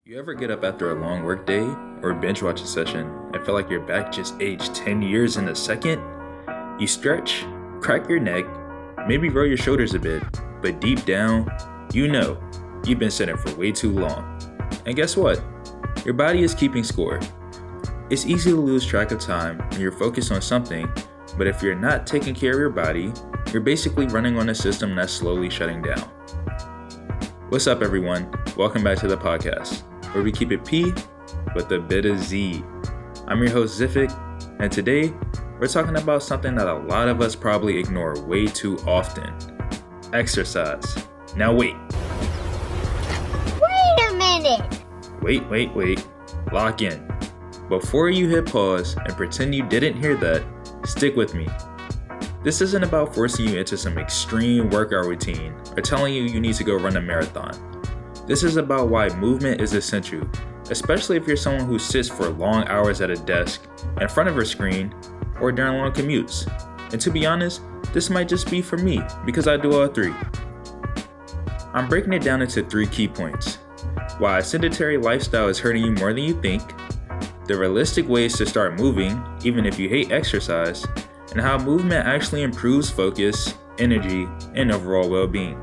You ever get up after a long workday or binge watch a session and feel like your back just aged 10 years in a second? You stretch, crack your neck, maybe roll your shoulders a bit, but deep down, you know you've been sitting for way too long. And guess what? Your body is keeping score. It's easy to lose track of time when you're focused on something, but if you're not taking care of your body, you're basically running on a system that's slowly shutting down. What's up, everyone? Welcome back to the podcast, where we keep it P with a bit of Z. I'm your host Zifik, and today we're talking about something that a lot of us probably ignore way too often: exercise. Now wait. Wait a minute! Wait. Lock in. Before you hit pause and pretend you didn't hear that, stick with me. This isn't about forcing you into some extreme workout routine or telling you you need to go run a marathon. This is about why movement is essential, especially if you're someone who sits for long hours at a desk, in front of a screen, or during long commutes. And to be honest, this might just be for me because I do all three. I'm breaking it down into 3 key points: why a sedentary lifestyle is hurting you more than you think, the realistic ways to start moving even if you hate exercise, and how movement actually improves focus, energy, and overall well-being.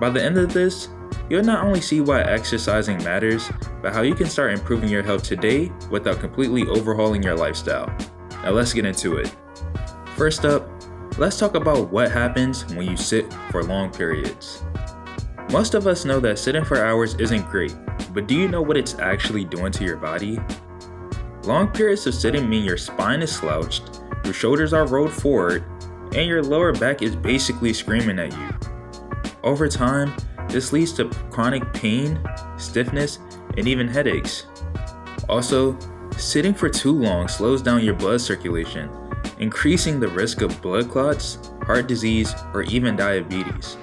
By the end of this, you'll not only see why exercising matters, but how you can start improving your health today without completely overhauling your lifestyle. Now let's get into it. First up, let's talk about what happens when you sit for long periods. Most of us know that sitting for hours isn't great, but do you know what it's actually doing to your body? Long periods of sitting mean your spine is slouched, your shoulders are rolled forward, and your lower back is basically screaming at you. Over time, this leads to chronic pain, stiffness, and even headaches. Also, sitting for too long slows down your blood circulation, increasing the risk of blood clots, heart disease, or even diabetes.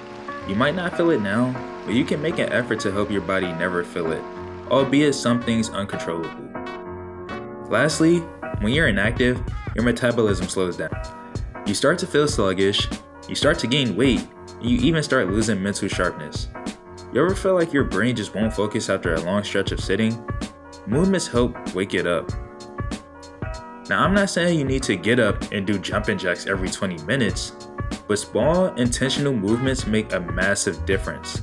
You might not feel it now, but you can make an effort to help your body never feel it, albeit some things uncontrollably. Lastly, when you're inactive, your metabolism slows down. You start to feel sluggish, you start to gain weight, and you even start losing mental sharpness. You ever feel like your brain just won't focus after a long stretch of sitting? Movements help wake it up. Now, I'm not saying you need to get up and do jumping jacks every 20 minutes, but small, intentional movements make a massive difference.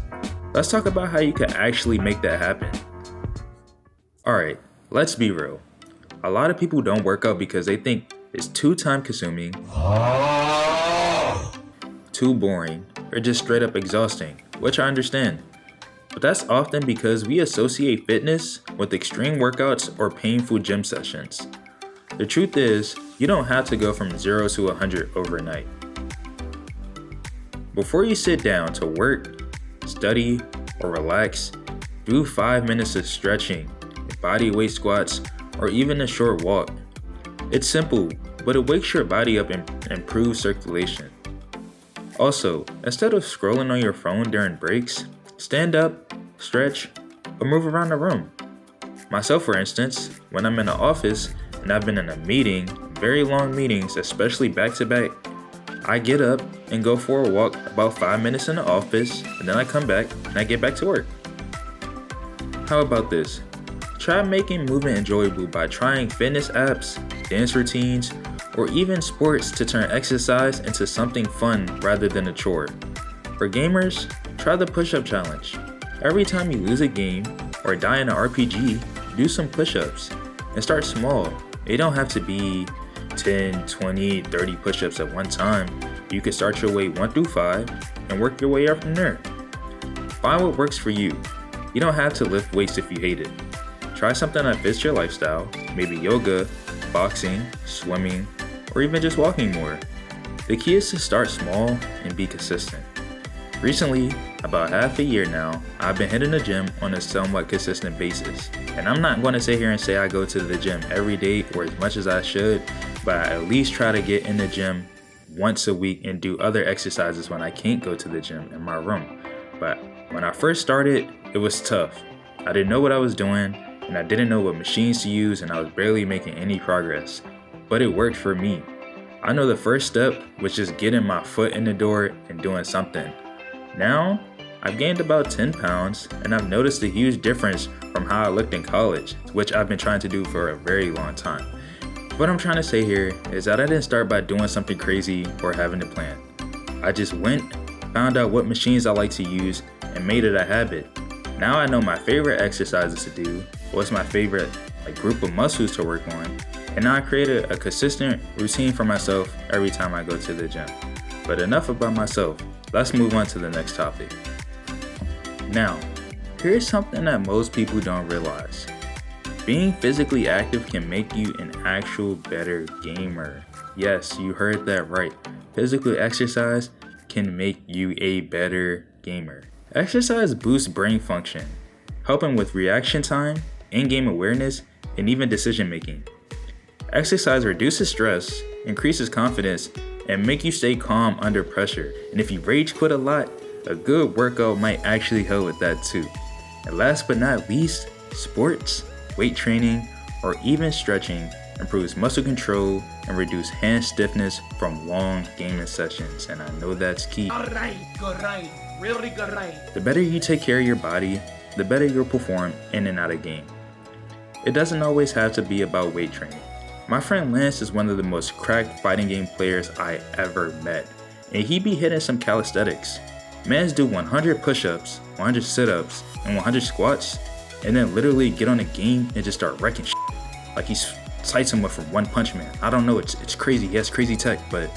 Let's talk about how you can actually make that happen. Alright, let's be real. A lot of people don't work out because they think it's too time consuming, too boring, or just straight up exhausting, which I understand. But that's often because we associate fitness with extreme workouts or painful gym sessions. The truth is, you don't have to go from 0 to 100 overnight. Before you sit down to work, study, or relax, do 5 minutes of stretching, body weight squats, or even a short walk. It's simple, but it wakes your body up and improves circulation. Also, instead of scrolling on your phone during breaks, stand up, stretch, or move around the room. Myself, for instance, when I'm in an office and I've been in a meeting, very long meetings, especially back to back, I get up and go for a walk about 5 minutes in the office, and then I come back and I get back to work. How about this? Try making movement enjoyable by trying fitness apps, dance routines, or even sports to turn exercise into something fun rather than a chore. For gamers, try the push-up challenge. Every time you lose a game or die in an RPG, do some push-ups. And start small. They don't have to be 10, 20, 30 push-ups at one time. You can start your way 1 through 5 and work your way up from there. Find what works for you. You don't have to lift weights if you hate it. Try something that fits your lifestyle, maybe yoga, boxing, swimming, or even just walking more. The key is to start small and be consistent. Recently, about half a year now, I've been hitting the gym on a somewhat consistent basis. And I'm not going to sit here and say I go to the gym every day or as much as I should, but I at least try to get in the gym once a week and do other exercises when I can't go to the gym in my room. But when I first started, it was tough. I didn't know what I was doing, and I didn't know what machines to use, and I was barely making any progress. But it worked for me. I know the first step was just getting my foot in the door and doing something. Now, I've gained about 10 pounds and I've noticed a huge difference from how I looked in college, which I've been trying to do for a very long time. What I'm trying to say here is that I didn't start by doing something crazy or having a plan. I just went, found out what machines I like to use, and made it a habit. Now I know my favorite exercises to do, what's my favorite group of muscles to work on, and now I created a consistent routine for myself every time I go to the gym. But enough about myself, let's move on to the next topic. Now, here's something that most people don't realize. Being physically active can make you an actual better gamer. Yes, you heard that right. Physical exercise can make you a better gamer. Exercise boosts brain function, helping with reaction time, in-game awareness, and even decision making. Exercise reduces stress, increases confidence, and make you stay calm under pressure. And if you rage quit a lot, a good workout might actually help with that too. And last but not least, sports, weight training, or even stretching improves muscle control and reduce hand stiffness from long gaming sessions. And I know that's key. Alright, really good. The better you take care of your body, the better you'll perform in and out of game. It doesn't always have to be about weight training. My friend Lance is one of the most cracked fighting game players I ever met, and he be hitting some calisthenics. Mans do 100 push-ups, 100 sit-ups, and 100 squats, and then literally get on a game and just start wrecking shit. Like he sights someone from One Punch Man. I don't know, it's crazy. He has crazy tech, but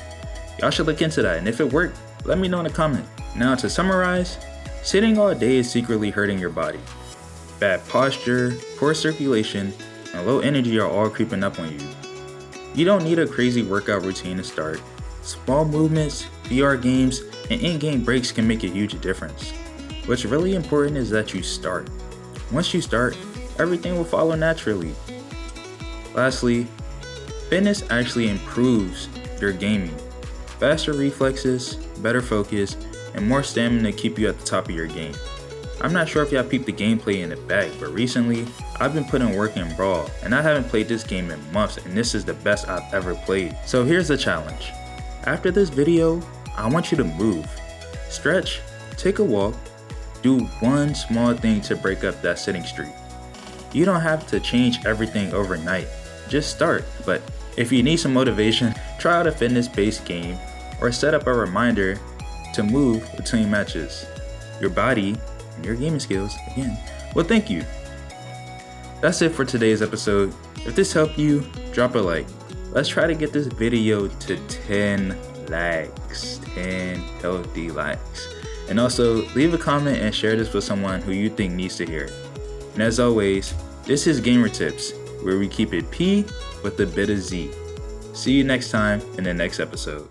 y'all should look into that, and if it worked, let me know in the comment. Now to summarize, sitting all day is secretly hurting your body. Bad posture, poor circulation, and low energy are all creeping up on you. You don't need a crazy workout routine to start. Small movements, VR games, and in-game breaks can make a huge difference. What's really important is that you start. Once you start, everything will follow naturally. Lastly, fitness actually improves your gaming. Faster reflexes, better focus, and more stamina keep you at the top of your game. I'm not sure if y'all peeped the gameplay in the back, but recently, I've been putting work in Brawl, and I haven't played this game in months, and this is the best I've ever played. So here's the challenge. After this video, I want you to move, stretch, take a walk, do one small thing to break up that sitting streak. You don't have to change everything overnight, just start. But if you need some motivation, try out a fitness-based game or set up a reminder to move between matches. Your body and your gaming skills, again, well, thank you. That's it for today's episode. If this helped you, drop a like. Let's try to get this video to 10 likes, 10 healthy likes. And also, leave a comment and share this with someone who you think needs to hear it. And as always, this is Gamer Tips, where we keep it P with a bit of Z. See you next time in the next episode.